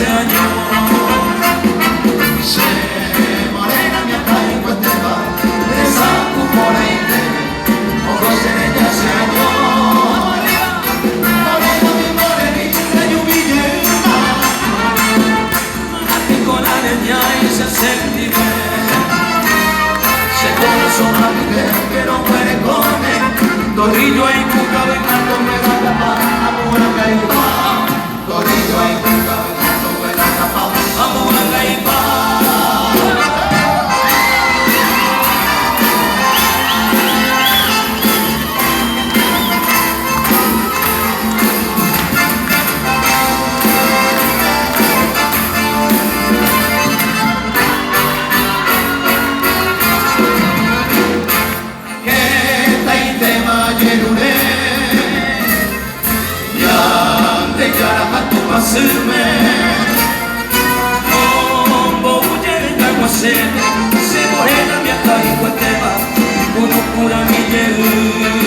ese año. Se morena mi acá y cuateba, esa cupora y te, ojos en ella se año. Morena mi morenita y humillena, Aquí con la leña y se sentiré. se corazón a mi que no muere con él. Dorillo y cuca Venando me da capa, amor acá y va. Dorillo y cuca, venando me da capa, amor a Caipa. Pasirme Combo huye en aguacero, se morena mi acá y cuateba, uno cura mi